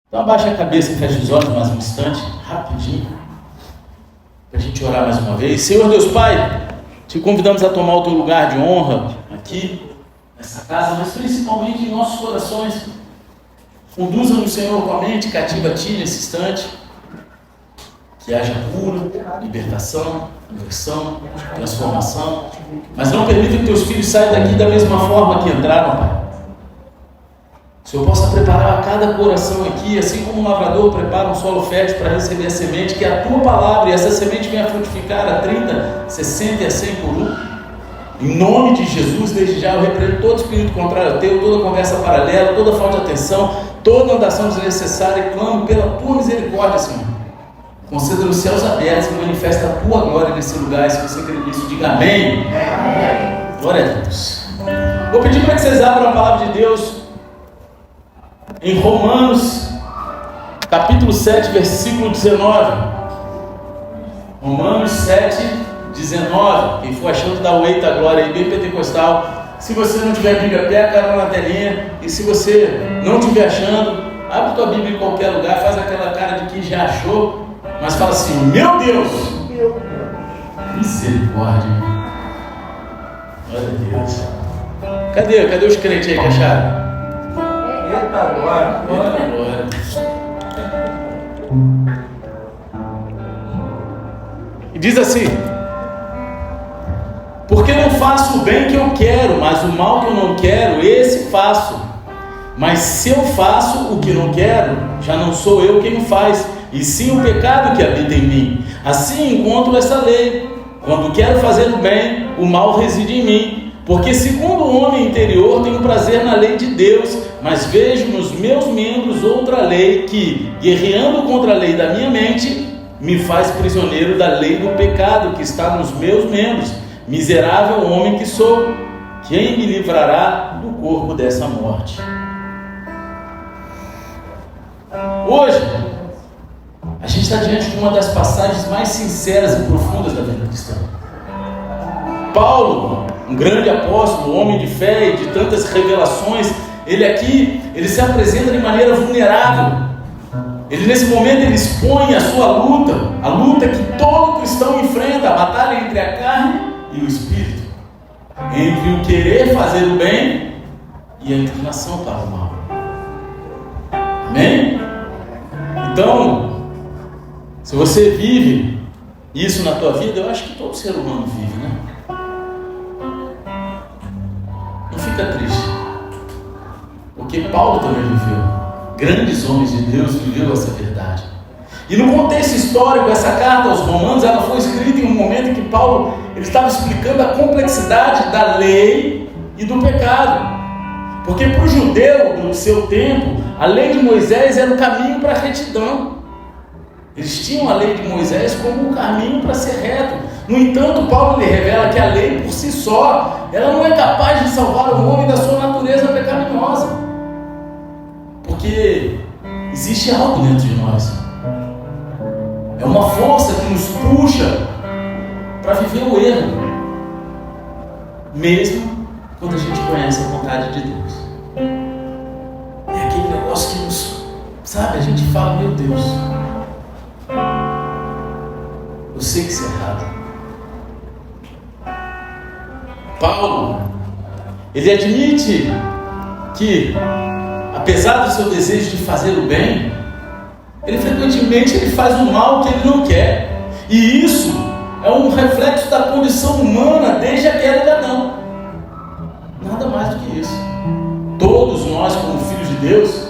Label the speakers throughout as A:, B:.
A: Então abaixa a cabeça e fecha os olhos mais um instante, rapidinho, para a gente orar mais uma vez. Senhor Deus Pai, te convidamos a tomar o teu lugar de honra aqui, nessa casa, mas principalmente em nossos corações. Conduza-nos, Senhor, com a mente cativa a Ti nesse instante. Que haja cura, libertação, conversão, transformação. Mas não permita que teus filhos saiam daqui da mesma forma que entraram, Pai. Que o Senhor possa preparar cada coração aqui, assim como um lavrador prepara um solo fértil para receber a semente, que a Tua palavra e essa semente venha frutificar a 30, 60 e a 100 por um. Em nome de Jesus, desde já eu repreendo todo espírito contrário ao Teu, toda conversa paralela, toda falta de atenção, toda andação desnecessária, e clamo pela Tua misericórdia, Senhor. Conceda nos céus abertos e manifesta a Tua glória nesse lugar. Se você crê nisso, diga amém. Amém. Glória a Deus. Vou pedir para que vocês abram a palavra de Deus em Romanos, capítulo 7, versículo 19. Romanos 7, 19. Quem for achando, dá o eita glória aí, bem pentecostal. Se você não tiver Bíblia, pega a cara na telinha. E se você não estiver achando, abre tua Bíblia em qualquer lugar, faz aquela cara de que já achou, mas fala assim: meu Deus, misericórdia, glória a Deus. Cadê os crentes aí que acharam?
B: Eita glória.
A: E diz assim: porque não faço o bem que eu quero, mas o mal que eu não quero, esse faço. Mas se eu faço o que não quero, já não sou eu quem o faz, e sim o pecado que habita em mim. Assim encontro essa lei: quando quero fazer o bem, o mal reside em mim. Porque segundo o homem interior tenho prazer na lei de Deus, mas vejo nos meus membros outra lei que, guerreando contra a lei da minha mente, me faz prisioneiro da lei do pecado que está nos meus membros. Miserável homem que sou, quem me livrará do corpo dessa morte? Hoje, a gente está diante de uma das passagens mais sinceras e profundas da vida cristã. Paulo, um grande apóstolo, homem de fé e de tantas revelações, ele se apresenta de maneira vulnerável. Ele nesse momento ele expõe a sua luta, a luta que todo cristão enfrenta, a batalha entre a carne e o espírito, entre o querer fazer o bem e a inclinação para o mal. Amém? Então, se você vive isso na tua vida, eu acho que todo ser humano vive, né? Não fica triste, porque Paulo também viveu. Grandes homens de Deus viveram essa verdade. E no contexto histórico, essa carta aos Romanos, ela foi escrita em um momento em que Paulo ele estava explicando a complexidade da lei e do pecado. Porque para o judeu do seu tempo, a lei de Moisés era o caminho para a retidão. Eles tinham a lei de Moisés como o caminho para ser reto. No entanto, Paulo lhe revela que a lei por si só, ela não é capaz de salvar o homem da sua natureza pecaminosa. Porque existe algo dentro de nós. É uma força que nos puxa para viver o erro, mesmo quando a gente conhece a vontade de Deus. É aquele negócio que nos, sabe, a gente fala: meu Deus, eu sei que isso é errado. Paulo, ele admite que, apesar do seu desejo de fazer o bem, ele frequentemente faz o mal que ele não quer. E isso é um reflexo da condição humana desde a queda de Adão. Nada mais do que isso. Todos nós, como filhos de Deus,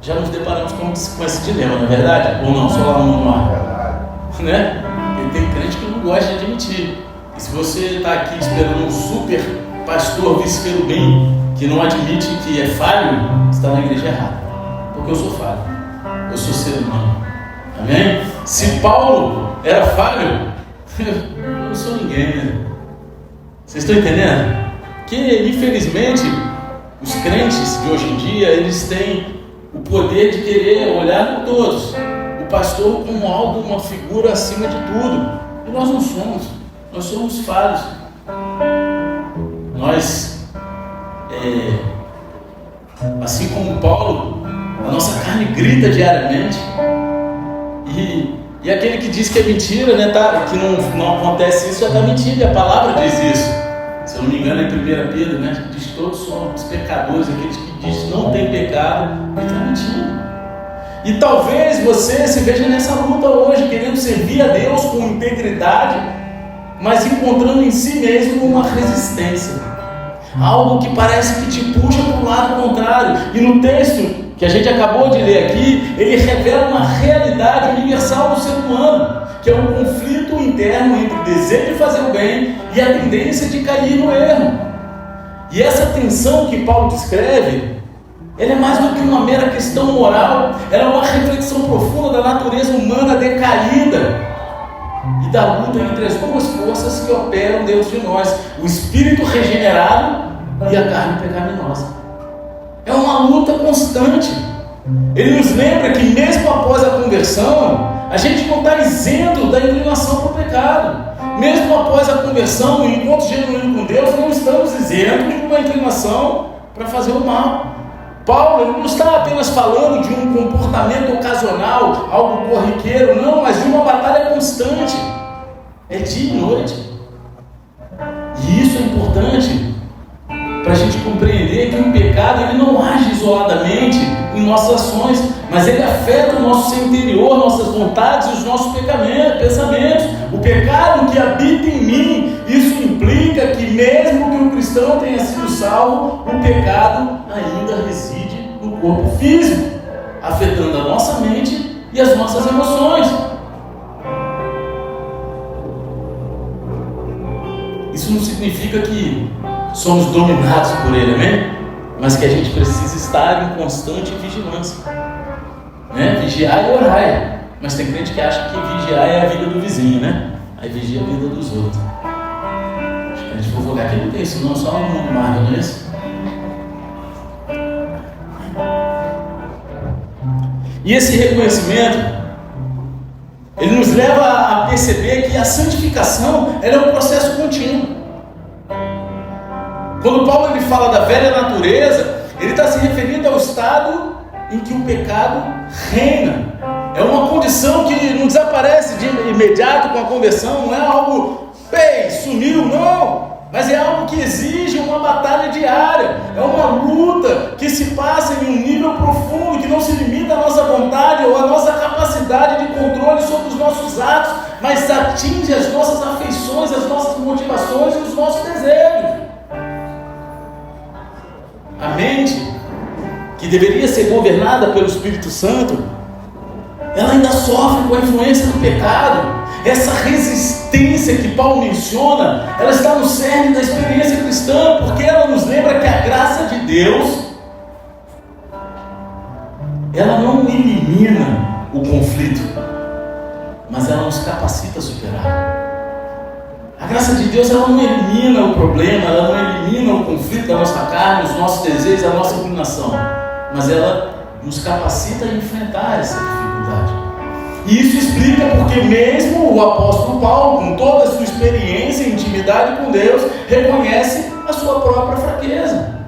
A: já nos deparamos com esse dilema, não é verdade? Ou não? Só lá no ar. Né? Porque tem crente que não gosta de admitir. E se você está aqui esperando um super pastor vice-querubim que não admite que é falho, você está na igreja errada. Porque eu sou falho. Eu sou ser humano. Amém? Se Paulo era falho, eu não sou ninguém, né? Vocês estão entendendo? Que infelizmente os crentes de hoje em dia, eles têm o poder de querer olhar por todos, o pastor como algo, uma figura acima de tudo. E nós não somos. Nós somos falhos. Nós, assim como Paulo, A nossa carne grita diariamente. E aquele que diz que é mentira, né, que não acontece isso, já está mentindo. E a palavra diz isso. Se eu não me engano, é em 1 Pedro, né, que diz que todos somos pecadores. Aqueles que diz que não tem pecado, ele está mentindo. E talvez você se veja nessa luta hoje, querendo servir a Deus com integridade, mas encontrando em si mesmo uma resistência. Algo que parece que te puxa para o lado contrário. E no texto que a gente acabou de ler aqui, ele revela uma realidade universal do ser humano, que é um conflito interno entre o desejo de fazer o bem e a tendência de cair no erro. E essa tensão que Paulo descreve, ela é mais do que uma mera questão moral, ela é uma reflexão profunda da natureza humana decaída e da luta entre as duas forças que operam dentro de nós, o espírito regenerado e a carne pecaminosa. É uma luta constante. Ele nos lembra que mesmo após a conversão, a gente não está isento da inclinação para o pecado. Mesmo após a conversão, o encontro genuíno com Deus, não estamos isentos de uma inclinação para fazer o mal. Paulo não está apenas falando de um comportamento ocasional, algo corriqueiro, não, mas de uma batalha constante. É dia e noite. E isso é importante para a gente compreender que o pecado ele não age isoladamente em nossas ações, mas ele afeta o nosso ser interior, nossas vontades e os nossos pensamentos. O pecado que habita em mim, isso implica que mesmo que o cristão tenha sido salvo, o pecado ainda reside no corpo físico, afetando a nossa mente e as nossas emoções. Isso não significa que somos dominados por ele, amém? Mas que a gente precisa estar em constante vigilância, né? Vigiar e orar. Mas tem crente que acha que vigiar é a vida do vizinho, né? Aí vigia a vida dos outros. Acho que a gente for focar aqui não tem isso, não, só no mundo Marvel, não é isso? E esse reconhecimento, ele nos leva a perceber que a santificação ela é um processo contínuo. Quando Paulo ele fala da velha natureza, ele está se referindo ao estado em que o pecado reina. É uma condição que não desaparece de imediato com a conversão, não é algo, sumiu, não. Mas é algo que exige uma batalha diária, é uma luta que se passa em um nível profundo, que não se limita à nossa vontade ou à nossa capacidade de controle sobre os nossos atos, mas atinge as nossas afeições, as nossas motivações e os nossos desejos. A mente, que deveria ser governada pelo Espírito Santo, ela ainda sofre com a influência do pecado. Essa resistência que Paulo menciona, ela está no cerne da experiência cristã, porque ela nos lembra que a graça de Deus, ela não elimina o conflito, mas ela nos capacita a superar. A graça de Deus, ela não elimina o problema, ela não elimina o conflito da nossa carne, os nossos desejos, a nossa inclinação, mas ela nos capacita a enfrentar essa dificuldade. E isso explica porque mesmo o apóstolo Paulo, com toda a sua experiência e intimidade com Deus, reconhece a sua própria fraqueza.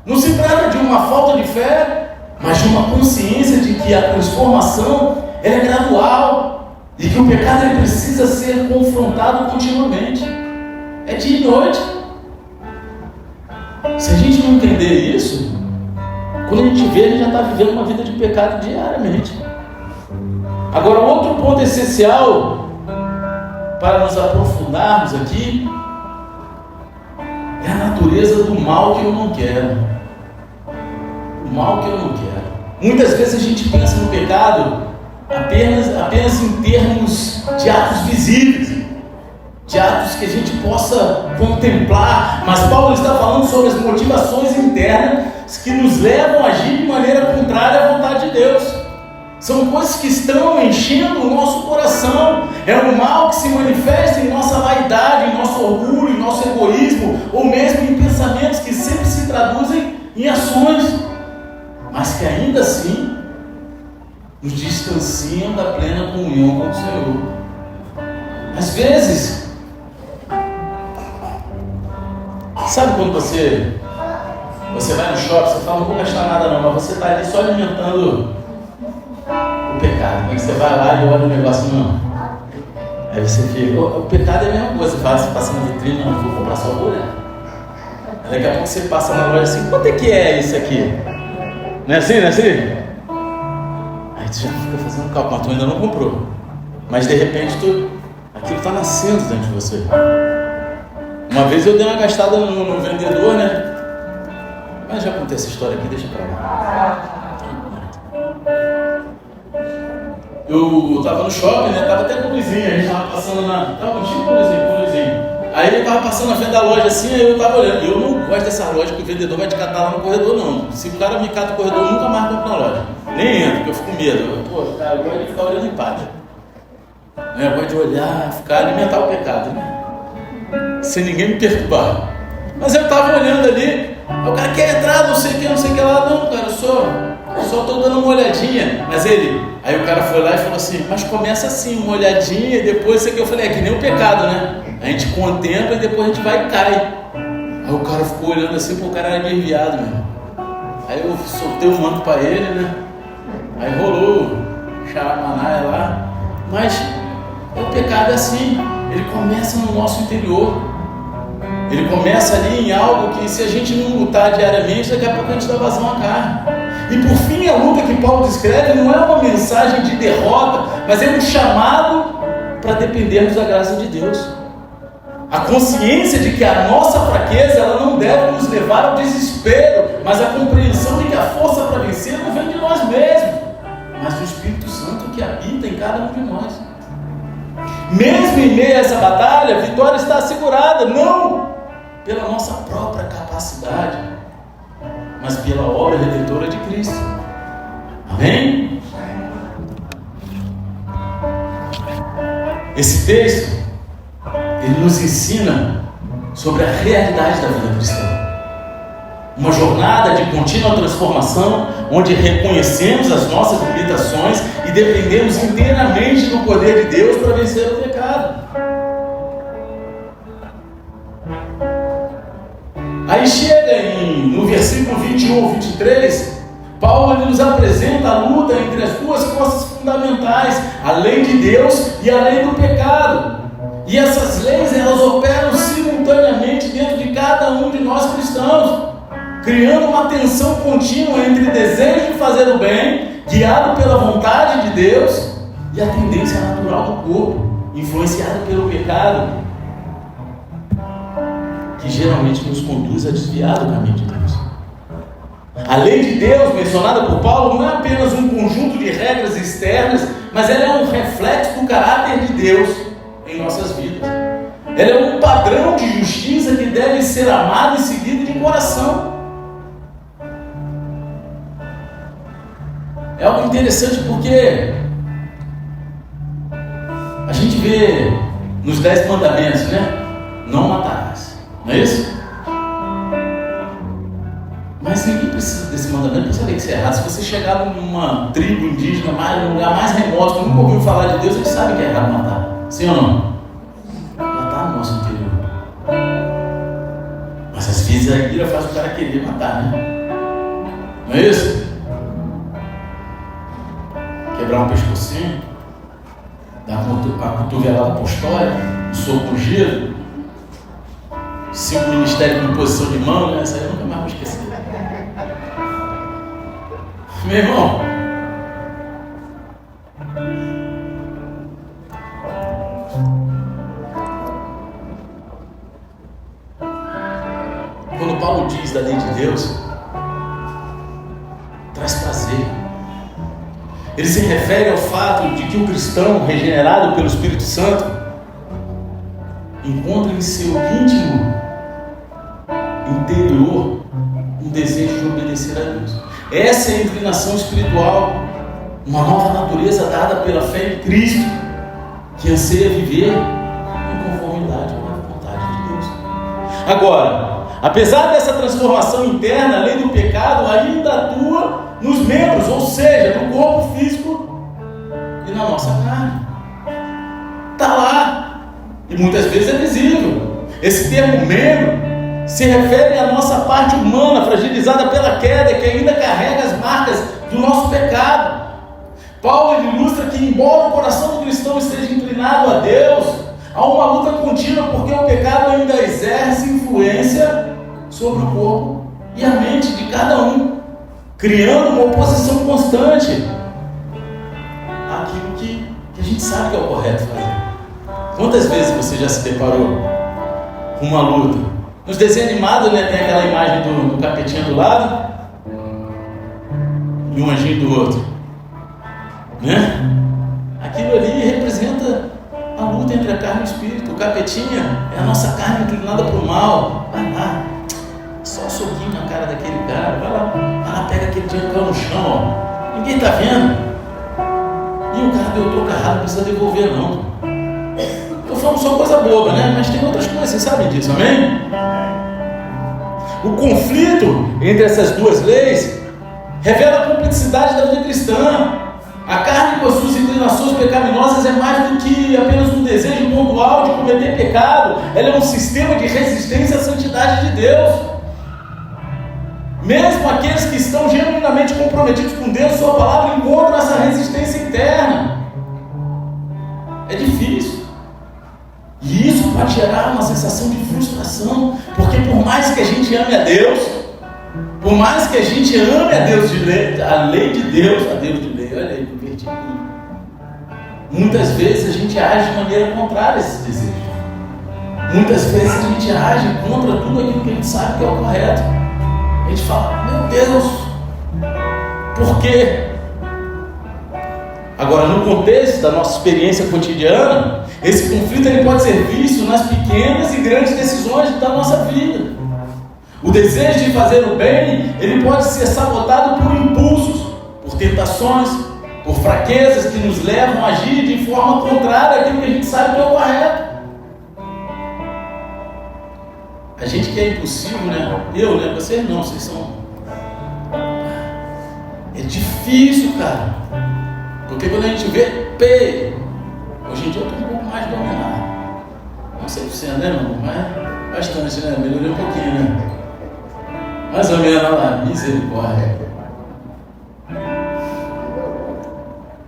A: Não se trata de uma falta de fé, mas de uma consciência de que a transformação ela é gradual e que o pecado ele precisa ser confrontado continuamente. É dia e noite. Se a gente não entender isso, quando a gente vê, a gente já está vivendo uma vida de pecado diariamente. Agora, outro ponto essencial para nos aprofundarmos aqui é a natureza do mal que eu não quero. O mal que eu não quero. Muitas vezes a gente pensa no pecado apenas em termos de atos visíveis, de atos que a gente possa contemplar, mas Paulo está falando sobre as motivações internas que nos levam a agir de maneira contrária à vontade de Deus. São coisas que estão enchendo o nosso coração. É um mal que se manifesta em nossa vaidade, em nosso orgulho, em nosso egoísmo, ou mesmo em pensamentos que sempre se traduzem em ações, mas que ainda assim nos distanciam da plena comunhão com o Senhor. Às vezes, sabe quando você Você vai no shopping, você fala, não vou gastar nada não, mas você está ali só alimentando o pecado. Aí você vai lá e olha o negócio, não. Aí você fica, o pecado é a mesma coisa, você passa na vitrine, não, vou comprar só o olhar. Daqui a pouco você passa na loja assim, quanto é que é isso aqui? Não é assim, não é assim? Aí tu já fica fazendo cálculo, mas tu ainda não comprou. Mas de repente aquilo está nascendo dentro de você. Uma vez eu dei uma gastada no vendedor, né? Mas já contei essa história aqui, deixa pra lá. Eu tava no shopping, né? Tava até com o Luizinho, a gente tava passando tava contigo com o Luizinho. Aí ele tava passando na frente da loja assim, aí eu tava olhando. Eu não gosto dessa loja que o vendedor vai te catar lá no corredor, não. Se o cara me cata no corredor, eu nunca mais compro na loja. Nem entro, porque eu fico com medo. Pô, cara, eu gosto de ficar olhando em paz. Eu gosto de olhar, ficar, alimentar o pecado, né? Sem ninguém me perturbar. Mas eu tava olhando ali, o cara quer entrar, não sei o que lá. Não, cara, eu só tô dando uma olhadinha. Mas aí o cara foi lá e falou assim, mas começa assim, uma olhadinha, e depois isso aqui. Eu falei, é que nem o pecado, né? A gente contempla e depois a gente vai e cai. Aí o cara ficou olhando assim, pô, o cara era desviado mesmo. Aí eu soltei o manto pra ele, né? Aí rolou o xaramanaia lá. Mas o pecado é assim, ele começa no nosso interior. Ele começa ali em algo que, se a gente não lutar diariamente, daqui a pouco a gente dá vazão à carne. E por fim, a luta que Paulo descreve não é uma mensagem de derrota, mas é um chamado para dependermos da graça de Deus. A consciência de que a nossa fraqueza, ela não deve nos levar ao desespero, mas a compreensão de que a força para vencer não vem de nós mesmos, mas do Espírito Santo que habita em cada um de nós. Mesmo em meio a essa batalha, a vitória está assegurada, não pela nossa própria capacidade, mas pela obra redentora de Cristo. Amém? Esse texto, ele nos ensina sobre a realidade da vida cristã. Uma jornada de contínua transformação, onde reconhecemos as nossas limitações e dependemos inteiramente do poder de Deus para vencer o pecado. Aí chega no versículo 21 ou 23, Paulo ele nos apresenta a luta entre as duas forças fundamentais, a lei de Deus e a lei do pecado. E essas leis, elas operam simultaneamente dentro de cada um de nós cristãos, criando uma tensão contínua entre o desejo de fazer o bem, guiado pela vontade de Deus, e a tendência natural do corpo, influenciado pelo pecado, que geralmente nos conduz a desviar do caminho de Deus. A lei de Deus, mencionada por Paulo, não é apenas um conjunto de regras externas, mas ela é um reflexo do caráter de Deus em nossas vidas. Ela é um padrão de justiça que deve ser amado e seguido de coração. É algo interessante porque a gente vê nos 10 mandamentos, né? Não matarás, não é isso? Mas ninguém precisa desse mandamento para saber que isso é errado. Se você chegar numa tribo indígena, num lugar mais remoto, que nunca ouviu falar de Deus, eles sabem que é errado matar. Sim ou não? Já está no nosso interior. Mas às vezes a ira faz o cara querer matar, né? Não é isso? Quebrar um pescocinho, dar uma cotovelada apostólica, um soco no gelo, 5 ministérios com posição de mão, né? Essa aí eu nunca mais vou esquecer. Meu irmão, quando Paulo diz da lei de Deus, traz prazer. Ele se refere ao fato de que o cristão regenerado pelo Espírito Santo encontra em seu íntimo interior um desejo de obedecer a Deus. Essa é a inclinação espiritual, uma nova natureza dada pela fé em Cristo, que anseia viver em conformidade com a vontade de Deus. Agora, apesar dessa transformação interna, a lei do pecado ainda atua nos membros, ou seja, no corpo físico e na nossa carne. Está lá, e muitas vezes é visível. Esse termo membro se refere à nossa parte humana, fragilizada pela queda, que ainda carrega as marcas do nosso pecado. Paulo ilustra que, embora o coração do cristão esteja inclinado a Deus, há uma luta contínua, porque o pecado ainda exerce influência sobre o corpo e a mente de cada um, criando uma oposição constante àquilo que a gente sabe que é o correto fazer. Quantas vezes você já se deparou com uma luta? Nos desenhos animados, né, tem aquela imagem do capetinha do lado e um anjinho do outro, né? Aquilo ali representa a luta entre a carne e o espírito. O capetinha é a nossa carne inclinada para o mal. Vai lá, só um soquinho na cara daquele cara, vai lá, pega aquele dinheiro que caiu no chão, ó. Ninguém está vendo. E o cara deu troco errado, não precisa devolver não. Eu falo só coisa boba, né? Mas tem outras coisas, vocês sabem disso, amém? O conflito entre essas duas leis revela a complexidade da vida cristã. A carne com as suas inclinações pecaminosas é mais do que apenas um desejo pontual de cometer pecado. Ela é um sistema de resistência à santidade de Deus. Mesmo aqueles que estão genuinamente comprometidos com Deus, sua palavra, encontram essa resistência interna. É difícil. E isso pode gerar uma sensação de frustração, porque por mais que a gente ame a Deus, por mais que a gente ame a Deus de lei, a lei de Deus, a Deus de lei, olha aí, inverti tudo. Muitas vezes a gente age de maneira contrária a esse desejo. Muitas vezes a gente age contra tudo aquilo que a gente sabe que é o correto. A gente fala, meu Deus, por quê? Agora, no contexto da nossa experiência cotidiana, esse conflito ele pode ser visto nas pequenas e grandes decisões da nossa vida. O desejo de fazer o bem, ele pode ser sabotado por impulsos, por tentações, por fraquezas que nos levam a agir de forma contrária àquilo que a gente sabe que é o correto. A gente que é impulsivo, né? Eu, né? Vocês não, vocês são... É difícil, cara. Porque quando a gente vê, hoje em dia eu estou um pouco mais dominado. Não 100%, né, irmão? Mas bastante, né? Melhorei um pouquinho, né? Mais ou menos, olha lá, misericórdia.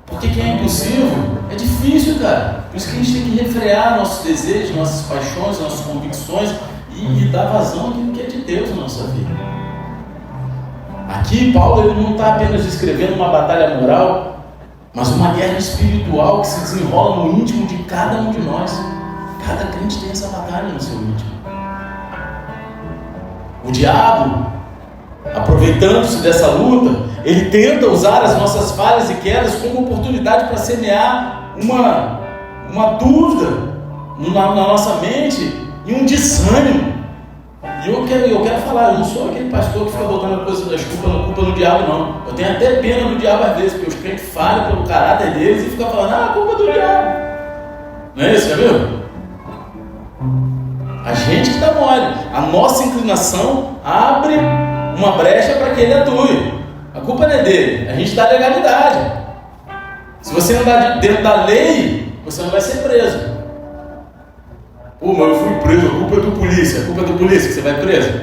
A: Porque quem é impulsivo é difícil, cara. Por isso que a gente tem que refrear nossos desejos, nossas paixões, nossas convicções e dar vazão àquilo que é de Deus na nossa vida. Aqui, Paulo ele não está apenas descrevendo uma batalha moral, mas uma guerra espiritual que se desenrola no íntimo de cada um de nós. Cada crente tem essa batalha no seu íntimo. O diabo, aproveitando-se dessa luta, ele tenta usar as nossas falhas e quedas como oportunidade para semear uma dúvida na nossa mente e um desânimo. E eu quero falar, eu não sou aquele pastor que fica botando a coisa das culpa no diabo, não. Eu tenho até pena do diabo às vezes, porque os crentes falham pelo caráter deles e ficam falando, a culpa é do diabo. Não é isso, já viu? A gente que está mole. A nossa inclinação abre uma brecha para que ele atue. A culpa não é dele, a gente dá legalidade. Se você andar dentro da lei, você não vai ser preso. Pô, mas eu fui preso, a culpa é do polícia. A culpa é do polícia que você vai preso?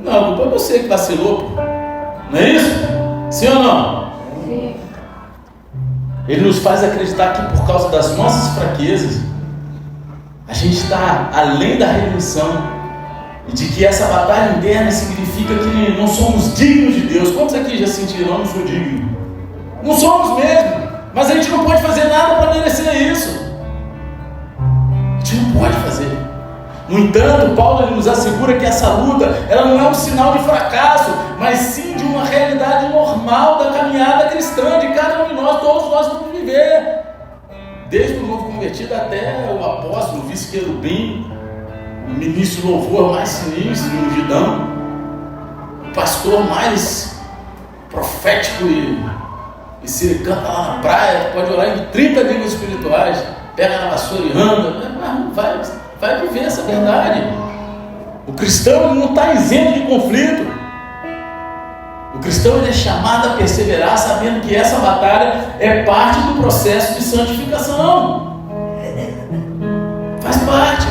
A: Não, a culpa é você que vacilou, pô. Não é isso? Sim ou não? Sim. Ele nos faz acreditar que por causa das nossas fraquezas, a gente está além da redenção e de que essa batalha interna significa que não somos dignos de Deus. Quantos aqui já sentiram, eu não sou digno? Não somos mesmo, mas a gente não pode fazer nada para merecer isso. A gente não pode fazer. No entanto, Paulo ele nos assegura que essa luta ela não é um sinal de fracasso, mas sim de uma realidade normal da caminhada cristã de cada um de nós. Todos nós vamos viver, desde o novo convertido até o apóstolo, o vice-querubim, o ministro do louvor mais sinistro, o ungidão, o pastor mais profético e se ele canta lá na praia, pode orar em 30 línguas espirituais, pega na vassoura e anda, vai viver essa verdade. O cristão ele não está isento de conflito. O cristão ele é chamado a perseverar, sabendo que essa batalha é parte do processo de santificação. Faz parte.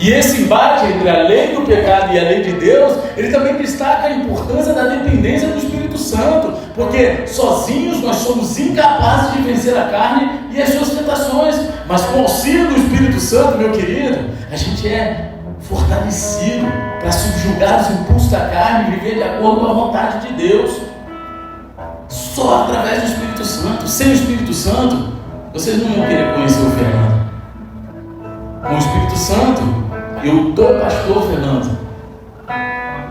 A: E esse embate entre a lei do pecado e a lei de Deus, ele também destaca a importância da dependência do Espírito Santo, porque sozinhos nós somos incapazes de vencer a carne e as suas tentações, mas com o auxílio do Espírito Santo, meu querido, a gente é fortalecido para subjugar os impulsos da carne e viver de acordo com a vontade de Deus, só através do Espírito Santo. Sem o Espírito Santo, vocês não iam querer conhecer o Fernando. Com o Espírito Santo, eu estou pastor Fernando,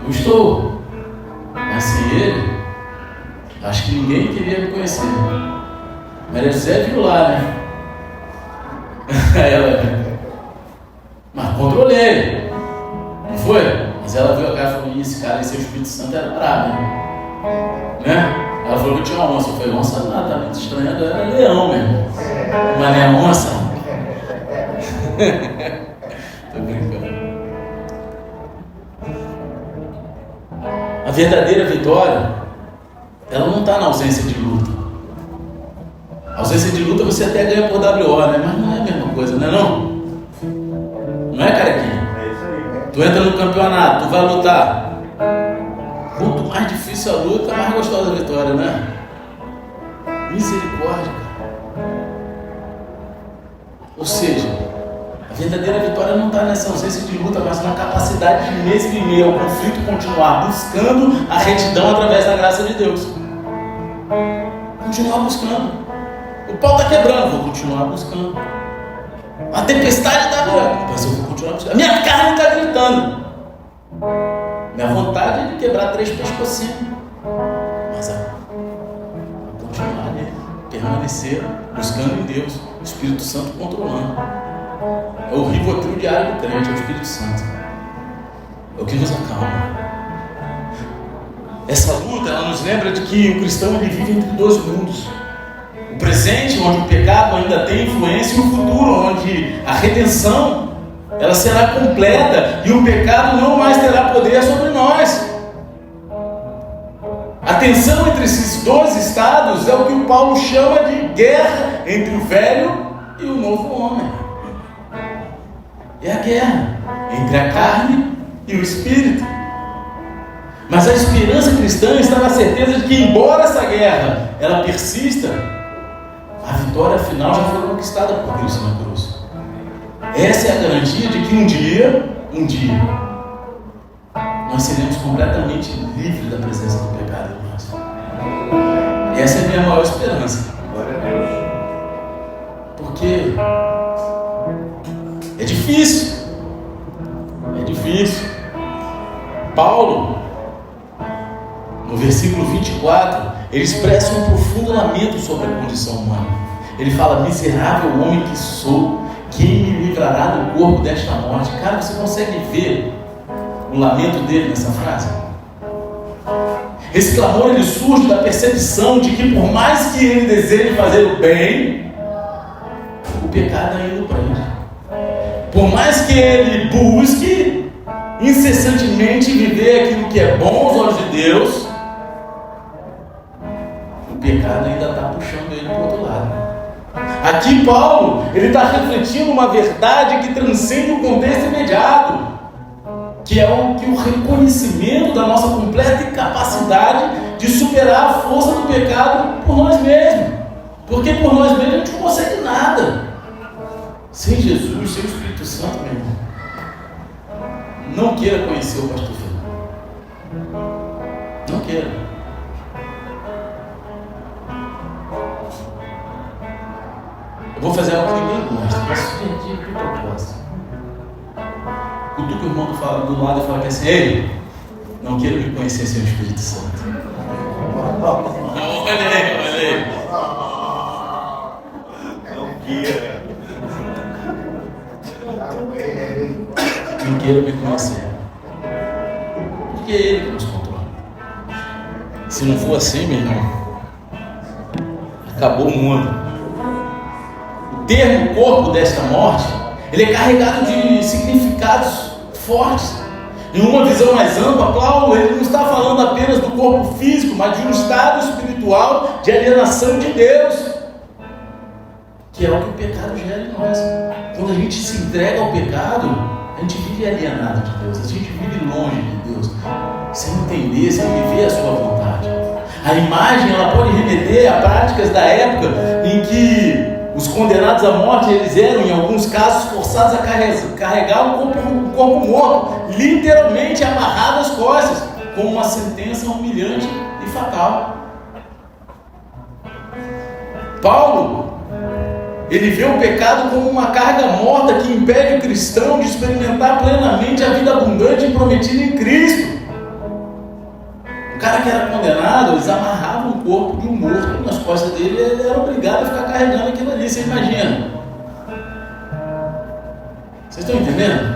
A: eu estou, mas sem ele, acho que ninguém queria me conhecer. Maria José viu lá, né? Ela, mas controlei, não foi? Mas ela viu a cara e falou: esse cara, esse Espírito Santo era brabo, né? Ela falou que tinha uma onça. Eu falei: onça nada, tá muito estranhando, era leão mesmo, mas nem a onça. Tô brincando. A verdadeira vitória, ela não está na ausência de luta. A ausência de luta você até ganha por WO, né? Mas não é a mesma coisa, não é não? Não é, carequinha? Tu entra no campeonato, tu vai lutar. Quanto mais difícil a luta, mais gostosa a vitória, né? Misericórdia, cara. Ou seja, a verdadeira vitória não está nessa ausência de luta, mas na capacidade de, mesmo em meio ao conflito, continuar buscando a retidão através da graça de Deus. Continuar buscando. O pau está quebrando, vou continuar buscando. A tempestade está virando, mas eu vou continuar buscando. A minha carne está gritando. Minha vontade é de quebrar 3 pescocinhos. Mas eu vou continuar ali, permanecer buscando em Deus, o Espírito Santo controlando. É o rivotril diário do crente, é o Espírito Santo. É o que nos acalma. Essa luta, ela nos lembra de que o cristão ele vive entre 2 mundos. O presente, onde o pecado ainda tem influência, e o futuro, onde a redenção ela será completa e o pecado não mais terá poder sobre nós. A tensão entre esses 2 estados é o que o Paulo chama de guerra entre o velho e o novo homem. É a guerra entre a carne e o espírito. Mas a esperança cristã está na certeza de que, embora essa guerra ela persista, a vitória final já foi conquistada por Cristo na cruz. Essa é a garantia de que um dia, nós seremos completamente livres da presença do pecado em nós. Essa é a minha maior esperança. Glória a Deus. Porque é difícil. Paulo, no versículo 24, ele expressa um profundo lamento sobre a condição humana. Ele fala: miserável homem que sou, quem me livrará do corpo desta morte? Cara, você consegue ver o lamento dele nessa frase? Esse clamor ele surge da percepção de que, por mais que ele deseje fazer o bem, o pecado ainda o prende. Por mais que ele busque incessantemente viver aquilo que é bom aos olhos de Deus, o pecado ainda está puxando ele para o outro lado. Aqui Paulo, ele está refletindo uma verdade que transcende o contexto imediato, que é o reconhecimento da nossa completa incapacidade de superar a força do pecado por nós mesmos. Porque por nós mesmos a gente não consegue nada. Sem Jesus, sem o Espírito Santo, meu irmão, não queira conhecer o pastor Fernando. Não queira. Eu vou fazer algo que ninguém gosta, mas perdi de propósito. Cutuca o irmão do lado e fala que assim: ei, não quero me conhecer sem o Espírito Santo. Olha aí.
B: Não queira.
A: Não quero me conhecer. Porque é Ele que nos controla. Se não for assim, meu irmão, acabou o mundo. O termo corpo desta morte, ele é carregado de significados fortes. Em uma visão mais ampla, Paulo ele não está falando apenas do corpo físico, mas de um estado espiritual de alienação de Deus, que é o que o pecado gera em nós. Quando a gente se entrega ao pecado, A gente vive alienado de Deus, a gente vive longe de Deus, sem entender, sem viver a sua vontade. A imagem, ela pode remeter a práticas da época em que os condenados à morte, eles eram, em alguns casos, forçados a carregar um corpo morto, literalmente amarrado às costas, com uma sentença humilhante e fatal. Paulo, ele vê o pecado como uma carga morta que impede o cristão de experimentar plenamente a vida abundante e prometida em Cristo. O cara que era condenado, eles amarravam o corpo de um morto nas costas dele e ele era obrigado a ficar carregando aquilo ali, você imagina? Vocês estão entendendo?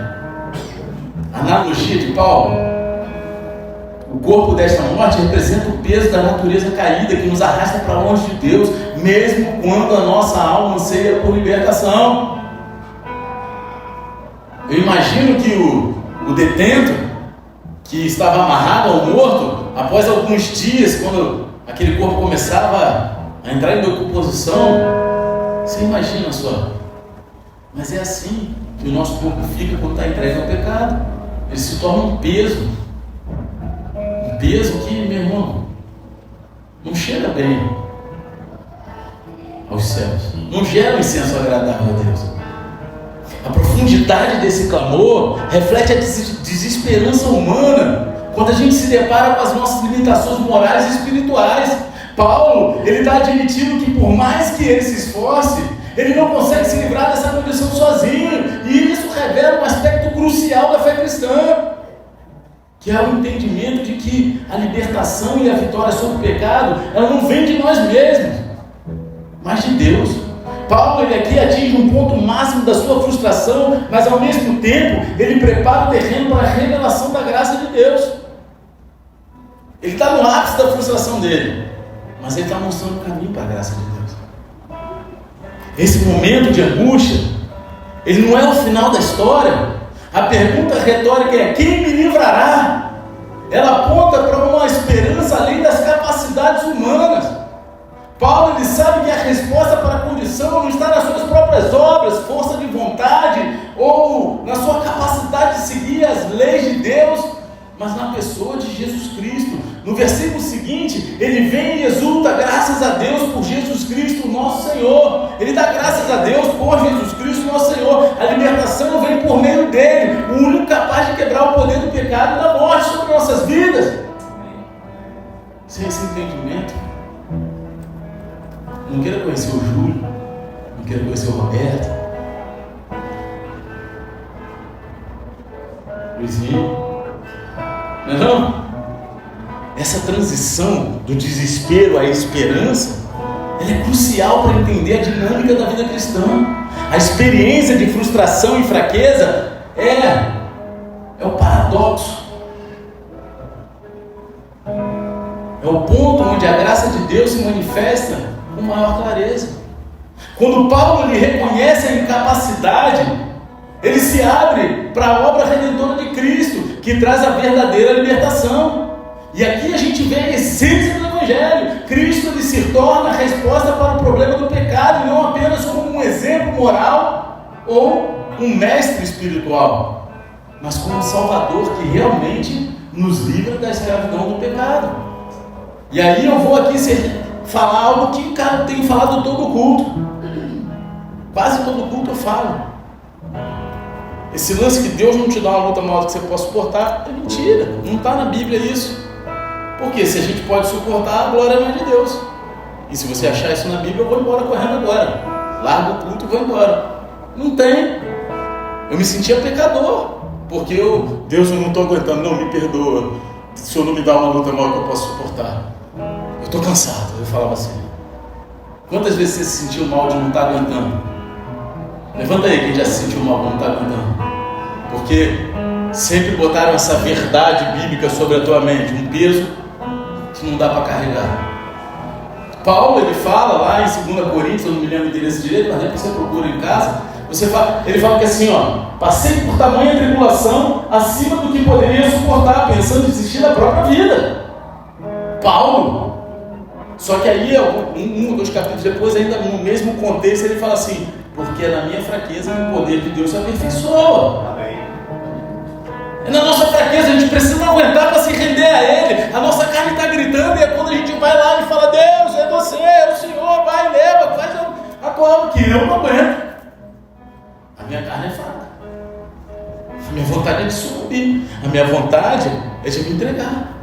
A: A analogia de Paulo. O corpo desta morte representa o peso da natureza caída que nos arrasta para longe de Deus, mesmo quando a nossa alma anseia por libertação. Eu imagino que o detento que estava amarrado ao morto, após alguns dias, quando aquele corpo começava a entrar em decomposição, você imagina só. Mas é assim que o nosso corpo fica quando está entregue ao pecado. Ele se torna um peso. Um peso que, meu irmão, não cheira bem aos céus. Não gera um incenso agradável a Deus. A profundidade desse clamor reflete a desesperança humana quando a gente se depara com as nossas limitações morais e espirituais. Paulo, ele está admitindo que por mais que ele se esforce, ele não consegue se livrar dessa condição sozinho. E isso revela um aspecto crucial da fé cristã, que é o entendimento de que a libertação e a vitória sobre o pecado, ela não vem de nós mesmos, mas de Deus. Paulo, ele aqui atinge um ponto máximo da sua frustração, mas ao mesmo tempo, ele prepara o terreno para a revelação da graça de Deus. Ele está no ápice da frustração dele, mas ele está mostrando o caminho para a graça de Deus. Esse momento de angústia, ele não é o final da história. A pergunta retórica é: quem me livrará? Ela aponta para uma esperança além das capacidades humanas. Paulo, ele sabe que a resposta para a condição não está nas suas próprias obras, força de vontade, ou na sua capacidade de seguir as leis de Deus, mas na pessoa de Jesus Cristo. No versículo seguinte, ele vem e exulta: graças a Deus por Jesus Cristo, nosso Senhor. Ele dá graças a Deus por Jesus Cristo, nosso Senhor. A libertação vem por meio dele, o único capaz de quebrar o poder do pecado e da morte sobre nossas vidas. Sem esse entendimento, não queira conhecer o Júlio, não queira conhecer o Roberto, Luizinho, não é não? Essa transição do desespero à esperança, ela é crucial para entender a dinâmica da vida cristã. A experiência de frustração e fraqueza é o paradoxo. É o ponto onde a graça de Deus se manifesta com maior clareza. Quando Paulo lhe reconhece a incapacidade, ele se abre para a obra redentora de Cristo, que traz a verdadeira libertação. E aqui a gente vê a essência do Evangelho. Cristo, ele se torna a resposta para o problema do pecado, e não apenas como um exemplo moral ou um mestre espiritual, mas como um Salvador que realmente nos livra da escravidão do pecado. E aí eu vou aqui falar algo que, cara, eu tenho falado todo culto. Quase todo culto eu falo. Esse lance que Deus não te dá uma luta maior do que você possa suportar é mentira. Não está na Bíblia isso. Porque se a gente pode suportar, a glória não é de Deus. E se você achar isso na Bíblia, eu vou embora correndo agora. Largo o culto e vou embora. Não tem. Eu me sentia pecador. Porque Deus, eu não estou aguentando. Não, me perdoa. Se o Senhor não me dá uma luta maior que eu possa suportar. Eu estou cansado. Eu falava assim. Quantas vezes você se sentiu mal de não estar aguentando? Levanta aí quem já se sentiu mal de não estar aguentando. Porque sempre botaram essa verdade bíblica sobre a tua mente. Um peso que não dá para carregar. Paulo, ele fala lá em 2 Coríntios, eu não me lembro desse direito, mas depois você procura em casa. Ele fala que assim, passei por tamanha tribulação acima do que poderia suportar, pensando em desistir da própria vida. Paulo. Só que aí, um ou dois capítulos depois, ainda no mesmo contexto, ele fala assim: porque é na minha fraqueza que o poder de Deus se aperfeiçoa. É na nossa fraqueza, a gente precisa aguentar para se render a Ele. A nossa carne está gritando e é quando a gente vai lá e fala: Deus, é você, é o Senhor, vai, leva, faz a tua obra, que eu não aguento. A minha carne é fraca. A minha vontade é de sucumbir. A minha vontade é de me entregar.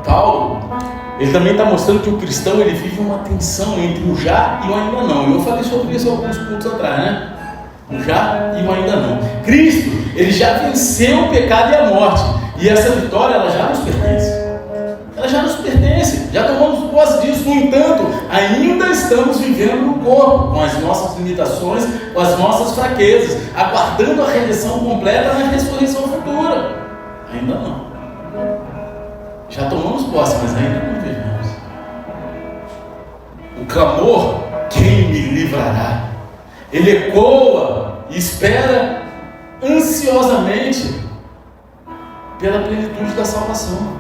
A: Paulo, ele também está mostrando que o cristão ele vive uma tensão entre o já e o ainda não. Eu falei sobre isso alguns pontos atrás, né? O já e o ainda não. Cristo, ele já venceu o pecado e a morte. E essa vitória, ela já nos pertence. Ela já nos pertence. Já tomamos posse disso. No entanto, ainda estamos vivendo no corpo, com as nossas limitações, com as nossas fraquezas, aguardando a redenção completa na ressurreição futura. Ainda não. Já tomamos posse, mas ainda não vivemos. O clamor, quem me livrará? Ele ecoa e espera ansiosamente pela plenitude da salvação.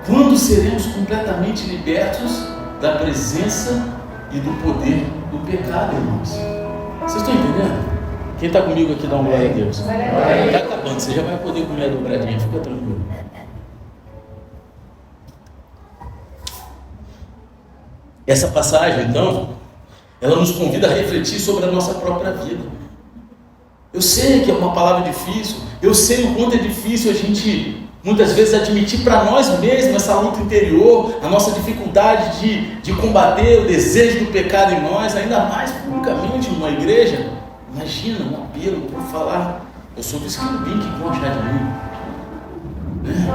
A: Quando seremos completamente libertos da presença e do poder do pecado, irmãos? Vocês estão entendendo? Quem está comigo aqui dá uma glória a Deus. Está acabando, você já vai poder comer a dobradinha, fica tranquilo. Essa passagem, então, ela nos convida a refletir sobre a nossa própria vida. Eu sei que é uma palavra difícil, eu sei o quanto é difícil a gente, muitas vezes, admitir para nós mesmos essa luta interior, a nossa dificuldade de combater o desejo do pecado em nós, ainda mais publicamente numa igreja. Imagina um apelo por falar: eu sou dos querubim, que vão achar de mim? Né?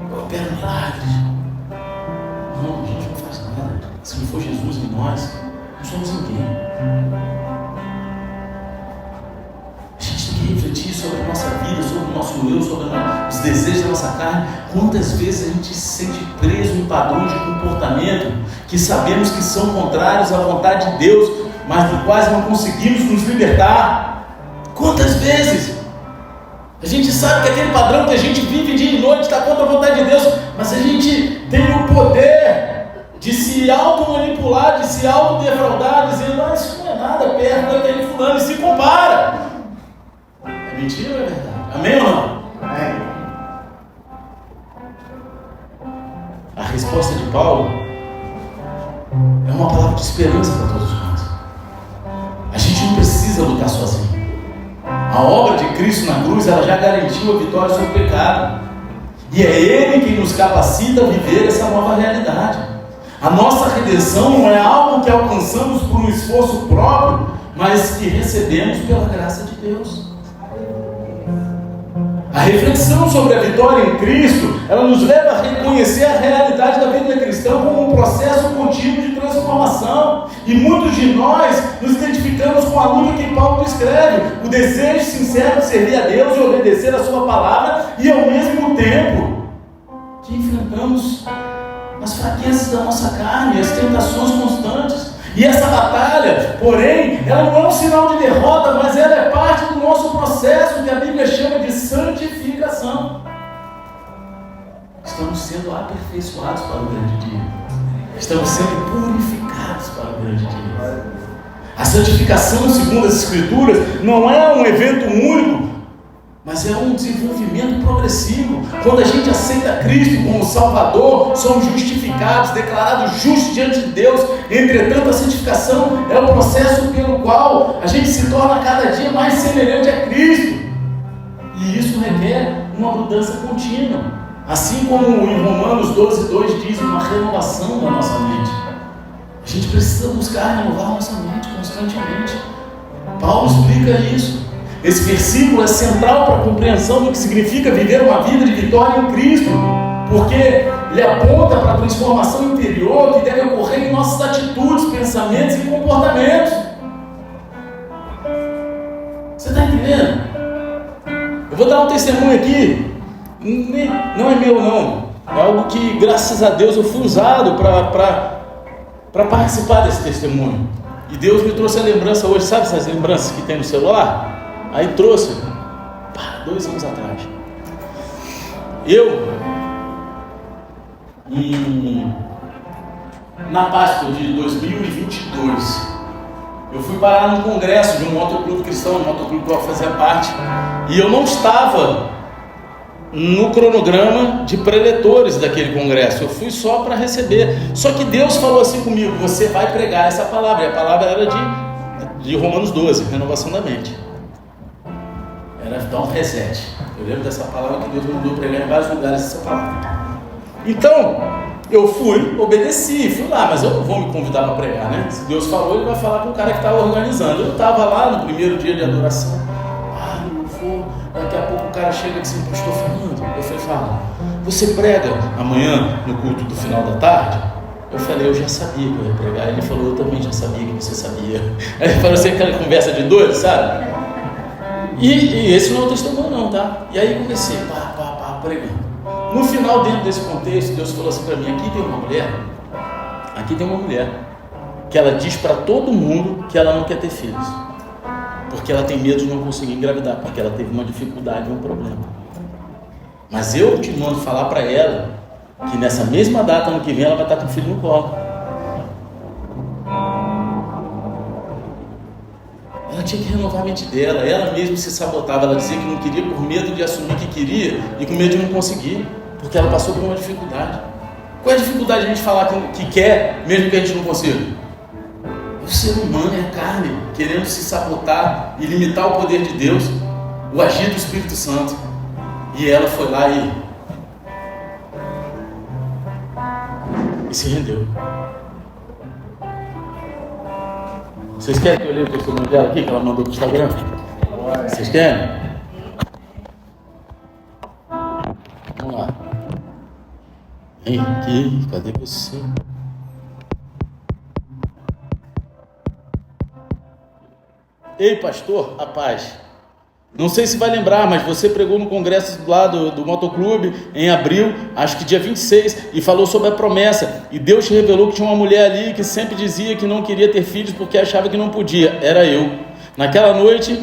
A: Eu opero milagres. Não, a gente não faz nada. Se não for Jesus em nós, não somos ninguém. A gente tem que refletir sobre a nossa vida, sobre o nosso eu, sobre os desejos da nossa carne. Quantas vezes a gente se sente preso em padrões de comportamento que sabemos que são contrários à vontade de Deus, mas do quais não conseguimos nos libertar? Quantas vezes? A gente sabe que aquele padrão que a gente vive dia e noite está contra a vontade de Deus, mas a gente tem o poder de se auto-manipular, de se auto-defraudar, dizendo: isso não é nada perto daquele fulano, e se compara. É mentira ou é verdade? Amém ou não? Amém. A resposta de Paulo é uma palavra de esperança para todos nós. A gente não precisa lutar sozinho. A obra de Cristo na cruz, ela já garantiu a vitória sobre o pecado. E é Ele quem nos capacita a viver essa nova realidade. A nossa redenção não é algo que alcançamos por um esforço próprio, mas que recebemos pela graça de Deus. A reflexão sobre a vitória em Cristo, ela nos leva a reconhecer a realidade da vida cristã como um processo contínuo de transformação. E muitos de nós nos identificamos com a luta que Paulo descreve: o desejo sincero de servir a Deus e obedecer a sua palavra, e ao mesmo tempo que enfrentamos as fraquezas da nossa carne, as tentações constantes. E essa batalha, porém, ela não é um sinal de derrota, mas ela é parte do nosso processo que a Bíblia chama de santificação. Estamos sendo aperfeiçoados para o grande dia. Estamos sendo purificados para o grande dia. A santificação, segundo as Escrituras, não é um evento único, mas é um desenvolvimento progressivo. Quando a gente aceita Cristo como Salvador, somos justificados, declarados justos diante de Deus. Entretanto, a santificação é o processo pelo qual a gente se torna cada dia mais semelhante a Cristo. E isso requer uma mudança contínua. Assim como em Romanos 12:2 diz, uma renovação da nossa mente. A gente precisa buscar renovar a nossa mente constantemente. Paulo explica isso. Esse versículo é central para a compreensão do que significa viver uma vida de vitória em Cristo, porque ele aponta para a transformação interior que deve ocorrer em nossas atitudes, pensamentos e comportamentos. Você está entendendo? Eu vou dar um testemunho aqui, não é meu não, é algo que graças a Deus eu fui usado para participar desse testemunho. E Deus me trouxe a lembrança hoje, sabe essas lembranças que tem no celular? Aí trouxe, 2 anos atrás. Eu, em na Páscoa de 2022, eu fui parar num congresso de um motoclube cristão, um motoclube que eu fazia parte, e eu não estava no cronograma de preletores daquele congresso, eu fui só para receber. Só que Deus falou assim comigo: você vai pregar essa palavra, e a palavra era de Romanos 12, renovação da mente, era dar um reset. Eu lembro dessa palavra que Deus me mandou pregar em vários lugares, essa palavra. Então eu fui, obedeci, fui lá, mas eu não vou me convidar para pregar, né? Se Deus falou, Ele vai falar para o cara que estava organizando. Eu estava lá no primeiro dia de adoração, eu vou, daqui a pouco o cara chega e diz: pastor Fernando, eu falei: fala, você prega amanhã no culto do final da tarde? Eu falei: eu já sabia que eu ia pregar. Ele falou: eu também já sabia que você sabia. Aí ele falou assim, aquela conversa de doido, sabe? E esse não é o testemunho não, tá? E aí comecei, pregando. No final, dentro desse contexto, Deus falou assim para mim: aqui tem uma mulher que ela diz para todo mundo que ela não quer ter filhos, porque ela tem medo de não conseguir engravidar, porque ela teve uma dificuldade, um problema. Mas eu te mando falar para ela que nessa mesma data, ano que vem, ela vai estar com o filho no colo. Ela tinha que renovar a mente dela, ela mesma se sabotava, ela dizia que não queria por medo de assumir que queria e com medo de não conseguir, porque ela passou por uma dificuldade. Qual é a dificuldade de a gente falar que quer, mesmo que a gente não consiga? O ser humano é a carne, querendo se sabotar e limitar o poder de Deus, o agir do Espírito Santo. E ela foi lá e se rendeu. Vocês querem que eu leia o testemunho dela aqui, que ela mandou para o Instagram? Vocês querem? Vamos lá. Vem aqui, cadê você? Ei, pastor, a paz. Não sei se vai lembrar, mas você pregou no congresso lá do motoclube em abril, acho que dia 26, e falou sobre a promessa. E Deus te revelou que tinha uma mulher ali que sempre dizia que não queria ter filhos porque achava que não podia. Era eu. Naquela noite,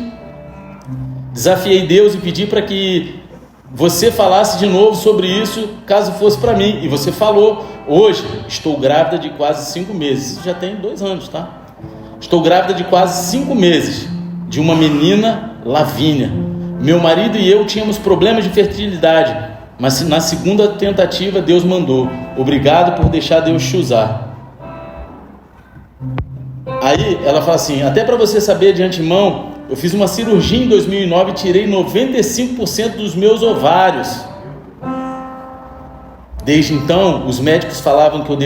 A: desafiei Deus e pedi para que você falasse de novo sobre isso, caso fosse para mim. E você falou. Hoje, estou grávida de quase 5 meses. Isso já tem 2 anos, tá? Estou grávida de quase 5 meses, de uma menina, Lavínia. Meu marido e eu tínhamos problemas de fertilidade, mas na segunda tentativa Deus mandou. Obrigado por deixar Deus te usar. Aí ela fala assim: até para você saber de antemão, eu fiz uma cirurgia em 2009 e tirei 95% dos meus ovários. Desde então, os médicos falavam que eu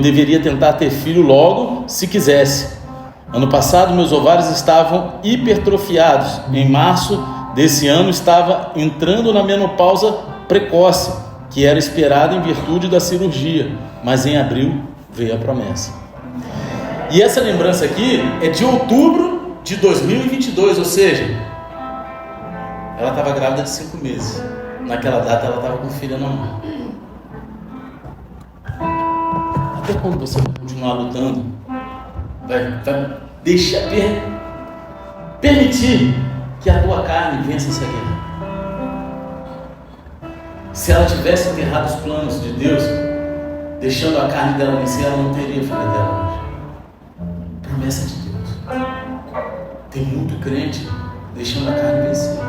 A: deveria tentar ter filho logo, se quisesse. Ano passado, meus ovários estavam hipertrofiados. Em março desse ano, estava entrando na menopausa precoce, que era esperada em virtude da cirurgia. Mas em abril veio a promessa. E essa lembrança aqui é de outubro de 2022, ou seja, ela estava grávida de 5 meses. Naquela data, ela estava com filha na mão. Até quando você vai continuar lutando? Vai deixar, permitir que a tua carne vença essa guerra. Se ela tivesse enterrado os planos de Deus, deixando a carne dela vencer, ela não teria filha dela hoje. Promessa de Deus. Tem muito crente deixando a carne vencer.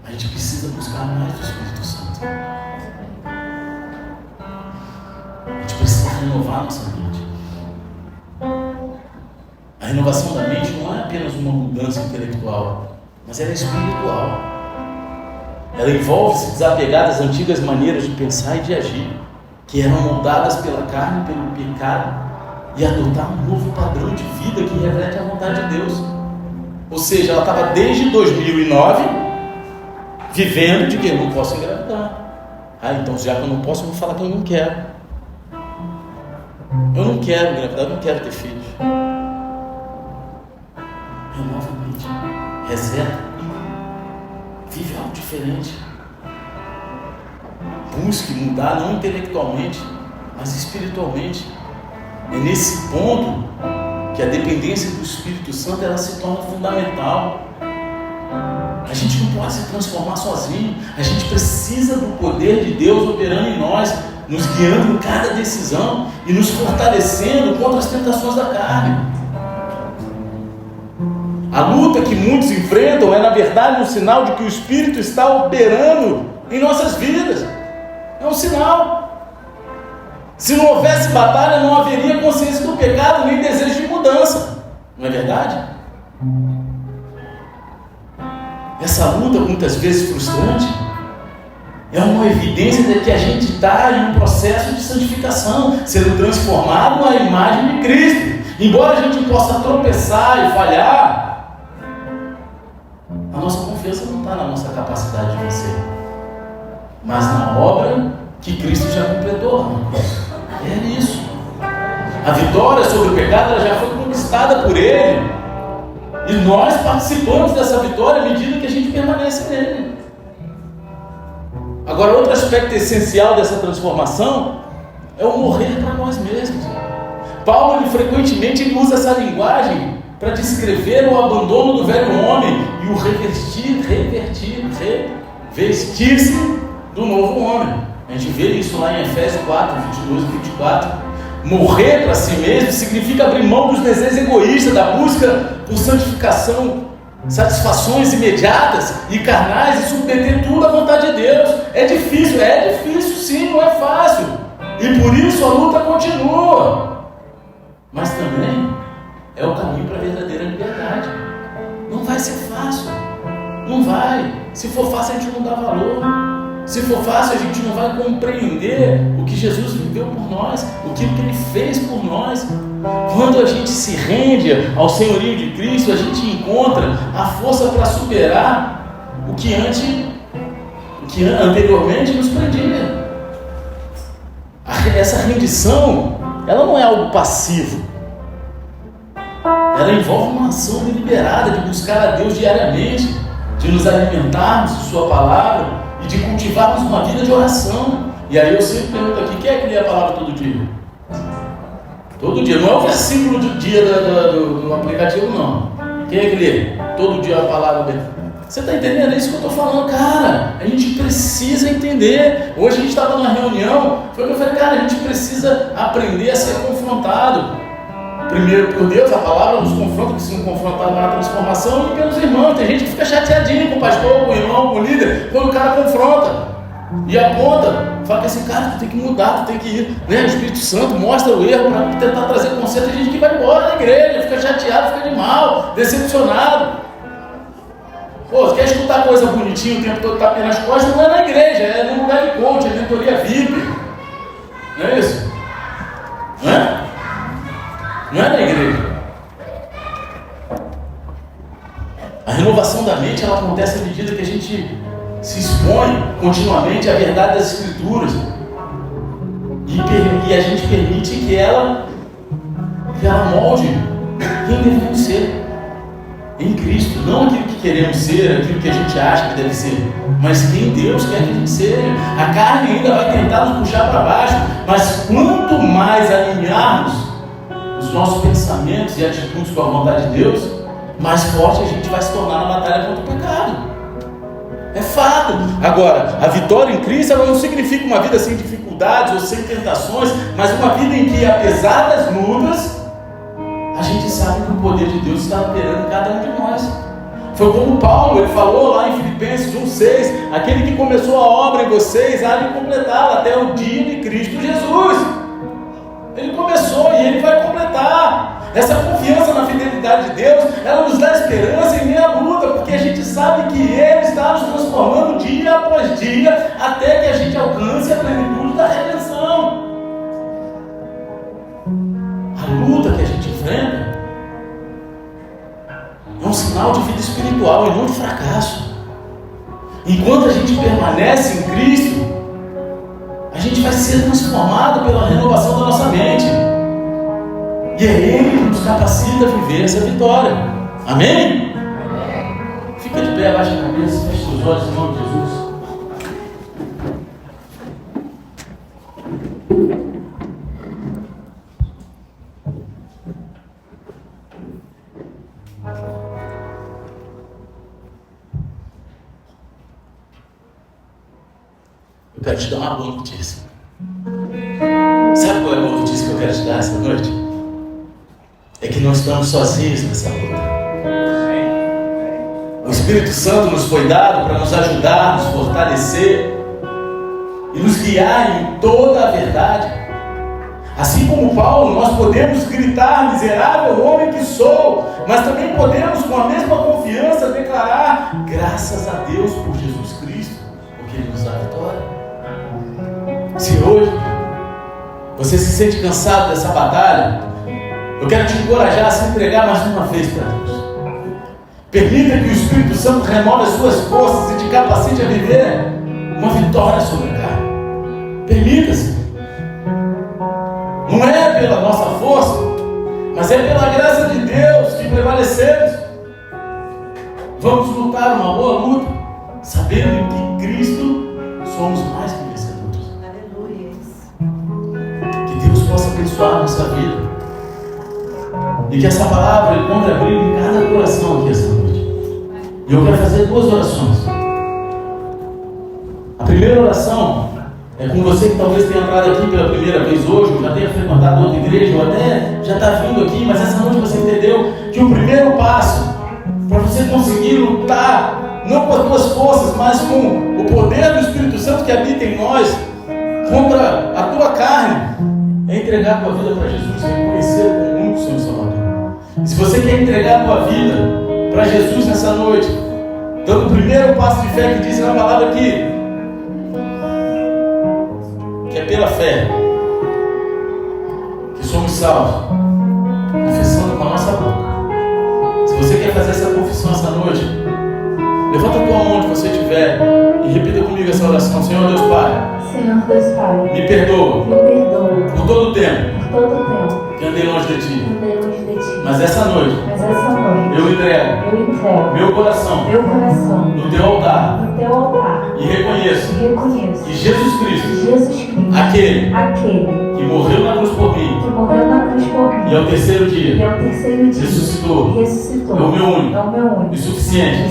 A: A gente precisa buscar mais do Espírito Santo. A gente precisa renovar nossa mente. A renovação da mente não é apenas uma mudança intelectual, mas ela é espiritual. Ela envolve se desapegar das antigas maneiras de pensar e de agir, que eram moldadas pela carne e pelo pecado, e adotar um novo padrão de vida que reflete a vontade de Deus. Ou seja, ela estava desde 2009 vivendo de que eu não posso engravidar. Então já que eu não posso, eu vou falar que eu não quero. Eu não quero engravidar, eu não quero ter filhos. Renova a mente, reseta, vive algo diferente. Busque mudar, não intelectualmente, mas espiritualmente. É nesse ponto que a dependência do Espírito Santo ela se torna fundamental. A gente não pode se transformar sozinho. A gente precisa do poder de Deus operando em nós. nos guiando em cada decisão e nos fortalecendo contra as tentações da carne. A luta que muitos enfrentam é, na verdade, um sinal de que o Espírito está operando em nossas vidas. É um sinal. Se não houvesse batalha, não haveria consciência do pecado, nem desejo de mudança. Não é verdade? Essa luta, muitas vezes frustrante, é uma evidência de que a gente está em um processo de santificação, sendo transformado à imagem de Cristo. Embora a gente possa tropeçar e falhar, a nossa confiança não está na nossa capacidade de vencer, mas na obra que Cristo já completou. É isso. A vitória sobre o pecado ela já foi conquistada por Ele, e nós participamos dessa vitória à medida que a gente permanece nele. Agora, outro aspecto essencial dessa transformação é o morrer para nós mesmos. Paulo, frequentemente, usa essa linguagem para descrever o abandono do velho homem e o revestir-se do novo homem. A gente vê isso lá em Efésios 4, 22 e 24. Morrer para si mesmo significa abrir mão dos desejos egoístas, da busca por santificação, satisfações imediatas e carnais, e submeter tudo à vontade de Deus. É difícil sim, não é fácil, e por isso a luta continua, mas também é o caminho para a verdadeira liberdade. Não vai ser fácil, não vai. Se for fácil, a gente não dá valor. Se for fácil, a gente não vai compreender o que Jesus viveu por nós, o que Ele fez por nós. Quando a gente se rende ao senhorio de Cristo, a gente encontra a força para superar o que anteriormente nos prendia. Essa rendição, ela não é algo passivo. Ela envolve uma ação deliberada de buscar a Deus diariamente, de nos alimentarmos de Sua palavra e de cultivarmos uma vida de oração. E aí eu sempre pergunto aqui, quem é que lê a palavra todo dia? Todo dia, não é o versículo do dia do aplicativo, não. Quem é que lê? Todo dia a palavra. Você está entendendo? É isso que eu estou falando, cara. A gente precisa entender. Hoje a gente estava numa reunião, foi que eu falei, cara, a gente precisa aprender a ser confrontado. Primeiro por Deus, a palavra nos confronta, que se não confrontar na transformação, e pelos irmãos. Tem gente que fica chateadinho com o pastor, com o irmão, com o líder, quando o cara confronta e aponta, fala que assim, cara, tu tem que mudar, tu tem que ir, né? O Espírito Santo mostra o erro para tentar trazer conserto. Tem gente que vai embora da igreja, fica chateado, fica de mal, decepcionado. Pô, você quer escutar coisa bonitinha o tempo todo, tapinha nas costas? Não é na igreja, é no lugar de coach, é mentoria VIP. Não é isso? Não é? Não é na igreja. A renovação da mente, ela acontece à medida que a gente se expõe continuamente à verdade das Escrituras e a gente permite que ela molde quem devemos ser em Cristo, não aquilo que queremos ser, aquilo que a gente acha que deve ser, mas quem Deus quer que a gente seja. A carne ainda vai tentar nos puxar para baixo, mas quanto mais alinharmos os nossos pensamentos e atitudes com a vontade de Deus, mais forte a gente vai se tornar na batalha contra o pecado. É fato. Agora, a vitória em Cristo, ela não significa uma vida sem dificuldades ou sem tentações, mas uma vida em que, apesar das lutas, a gente sabe que o poder de Deus está operando em cada um de nós. Foi como Paulo, ele falou lá em Filipenses 1,6, aquele que começou a obra em vocês, há de completá-la até o dia de Cristo Jesus. Ele começou e ele vai completar. Essa confiança na fidelidade de Deus, ela nos dá esperança em meio à luta, porque a gente sabe que Ele está nos transformando dia após dia, até que a gente alcance a plenitude da redenção. A luta que a gente enfrenta é um sinal de vida espiritual e não de fracasso. Enquanto a gente permanece em Cristo, a gente vai ser transformado pela renovação da nossa mente. E é Ele que nos capacita a viver essa vitória. Amém? Fica de pé, abaixa a cabeça, fecha os olhos em nome de Jesus. Eu quero te dar uma boa notícia. Sabe qual é a boa notícia que eu quero te dar essa noite? É que não estamos sozinhos nessa luta. O Espírito Santo nos foi dado para nos ajudar, nos fortalecer e nos guiar em toda a verdade. Assim como Paulo, nós podemos gritar: miserável homem que sou, mas também podemos, com a mesma confiança, declarar: graças a Deus por Jesus Cristo, porque Ele nos dá a vitória. Se hoje você se sente cansado dessa batalha, eu quero te encorajar a se entregar mais uma vez para Deus. Permita que o Espírito Santo renove as suas forças e te capacite a viver uma vitória sobre a carne. Permita-se. Não é pela nossa força, mas é pela graça de Deus que prevalecemos. Vamos lutar uma boa luta, sabendo que em Cristo somos mais que vencedores. Que Deus possa abençoar a nossa vida e que essa palavra encontre abrigo em cada coração aqui essa noite. E eu quero fazer 2 orações. A primeira oração é com você que talvez tenha entrado aqui pela primeira vez hoje, ou já tenha frequentado outra igreja, ou até já está vindo aqui, mas essa noite você entendeu que o primeiro passo para você conseguir lutar, não com as tuas forças, mas com o poder do Espírito Santo que habita em nós, contra a tua carne, é entregar a tua vida para Jesus, reconhecer como único Senhor Salvador. E se você quer entregar a tua vida para Jesus nessa noite, dando o primeiro passo de fé que diz na palavra aqui, que é pela fé que somos salvos, confessando com a nossa boca. Se você quer fazer essa confissão essa noite, levanta a tua mão onde você estiver e repita comigo essa oração. Senhor Deus Pai,
C: Senhor Deus Pai,
A: me perdoa por todo o tempo que andei longe de Ti. Mas essa noite eu entrego meu coração no Teu altar e reconheço que Jesus Cristo, aquele que morreu na cruz por mim e ao terceiro dia ressuscitou, é o meu único e suficiente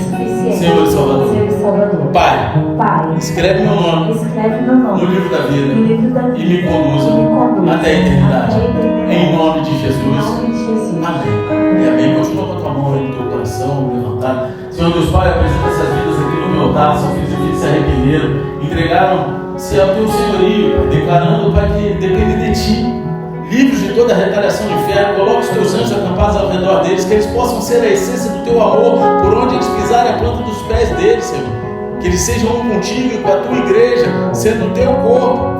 A: Senhor e Salvador. Pai, escreve meu nome no livro da vida e me conduza até a eternidade. Em nome de Jesus. Amém. E amém. Continua com a tua mão aí no teu coração, levantado. Senhor Deus Pai, apresenta essas vidas aqui no meu altar. São filhos e filhas que se arrependeram, entregaram-se ao teu senhorio, Pai, declarando, Pai, que depende de Ti. Livros de toda a retaliação do inferno, coloca os teus anjos acampados ao redor deles, que eles possam ser a essência do teu amor, por onde eles pisarem a planta dos pés deles, Senhor. Que eles sejam um contigo e com a tua igreja, sendo o teu corpo,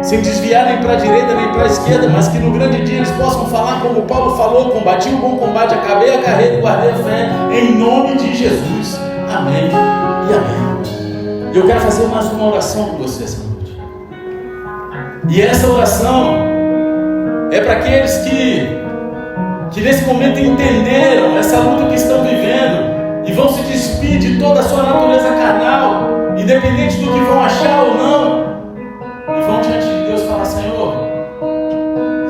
A: sem desviar nem para a direita nem para a esquerda, mas que no grande dia eles possam falar como Paulo falou: combati o bom combate, acabei a carreira e guardei a fé, em nome de Jesus. Amém e amém. E eu quero fazer mais uma oração com você essa noite. E essa oração é para aqueles que nesse momento entenderam essa luta que estão vivendo e vão se despir de toda a sua natureza carnal, independente do que vão achar ou não, e vão diante de Deus falar: Senhor,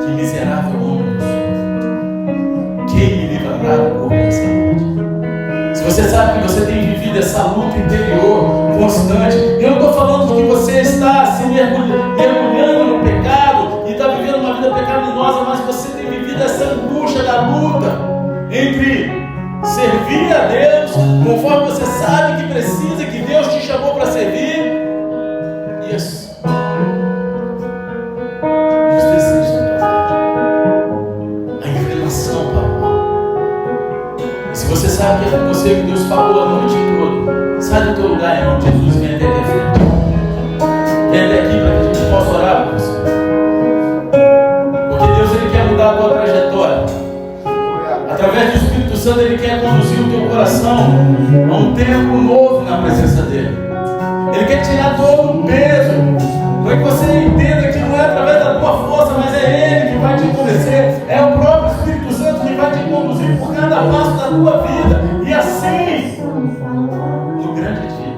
A: que miserável homem eu sou, quem me livrará do corpo dessa noite? Se você sabe que você tem vivido essa luta interior constante, eu não estou falando que você está se mergulhando no pecado e está vivendo uma vida pecaminosa, mas você tem vivido essa angústia da luta entre servir a Deus conforme você sabe que precisa, que Deus te chamou para servir, e os desejos da tua vida, a inclinação para o mal. E se você sabe que é com você que Deus falou a noite toda, sai do teu lugar em nome de Jesus, vem até aqui à frente, vem até aqui para que a gente possa orar por você, porque Deus, Ele quer mudar a tua trajetória. Através do Espírito Santo, Ele quer conduzir o teu coração a um tempo novo na presença dEle. Ele quer tirar todo o peso, para que você entenda que não é através da tua força, mas é Ele que vai te convencer, é o próprio Espírito Santo que vai te conduzir por cada passo da tua vida, e assim, no grande dia,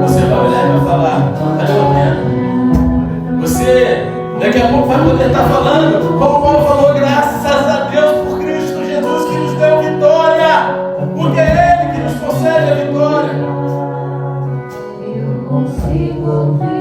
A: você vai olhar e vai falar: valeu a pena. Você daqui a pouco vai poder estar falando, como Paulo falou: graças a Deus por Cristo Jesus que nos deu vitória, porque é Ele que nos concede a vitória.
C: Eu consigo ouvir.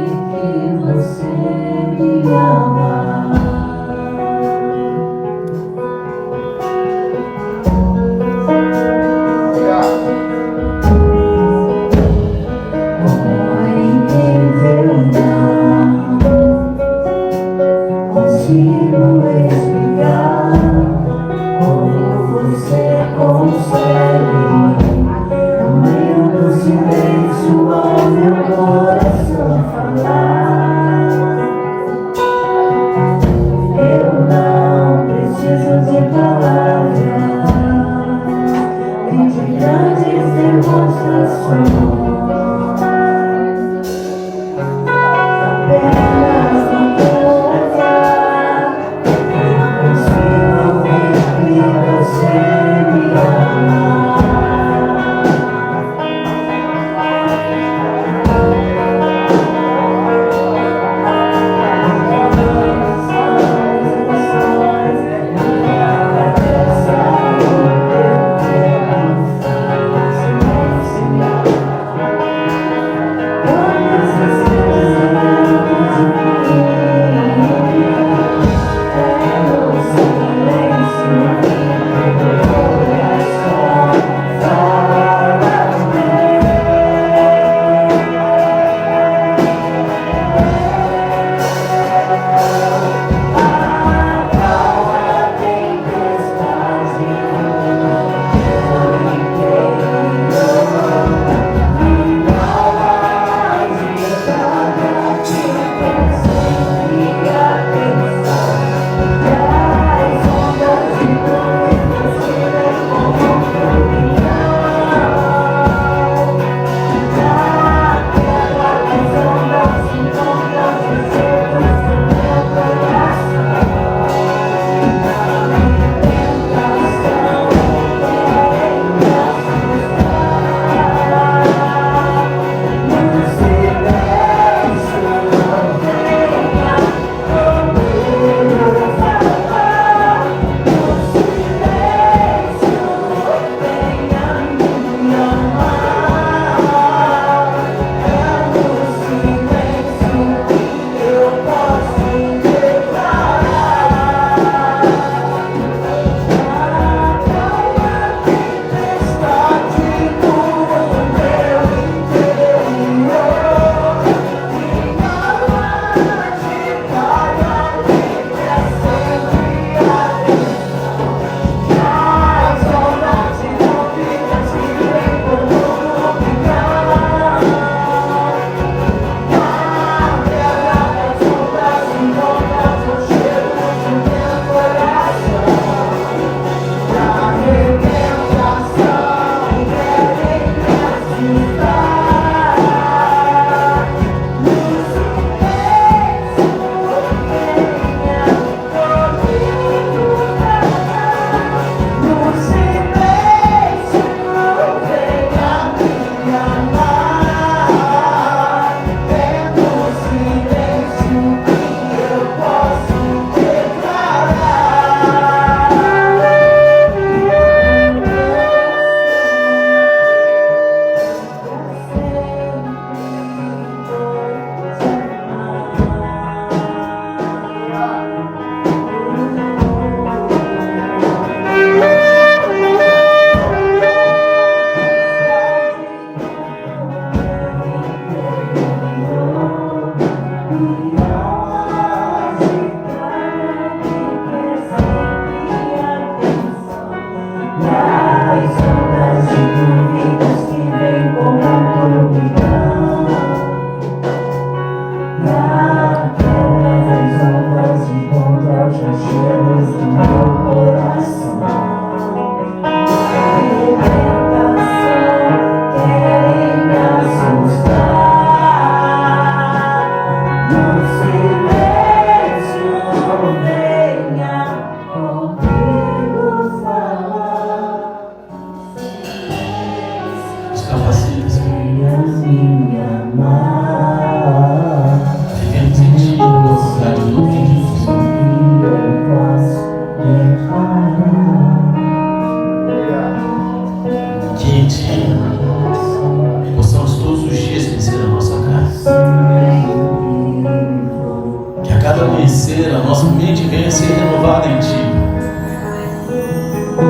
A: nossa mente venha a ser renovada em Ti.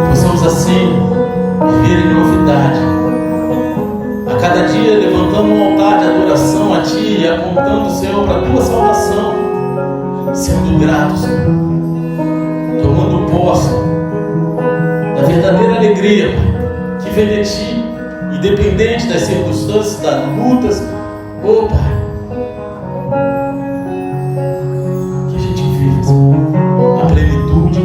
A: Possamos assim viver em novidade. A cada dia levantando um altar de adoração a Ti e apontando, Senhor, para a Tua salvação. Sendo gratos, Senhor. Tomando posse da verdadeira alegria, Pai, que vem de Ti, independente das circunstâncias, das lutas. Oh, Pai, que a gente viva, Senhor, a plenitude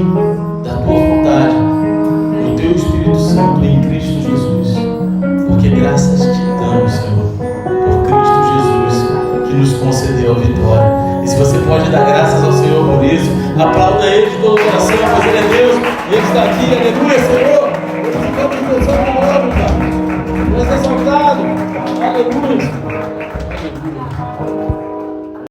A: da Tua vontade, no Teu Espírito Santo em Cristo Jesus. Porque graças Te damos, Senhor, por Cristo Jesus, que nos concedeu a vitória. E se você pode dar graças ao Senhor por isso, aplauda Ele de todo o coração, pois Ele é Deus e Ele está aqui. Aleluia, Senhor.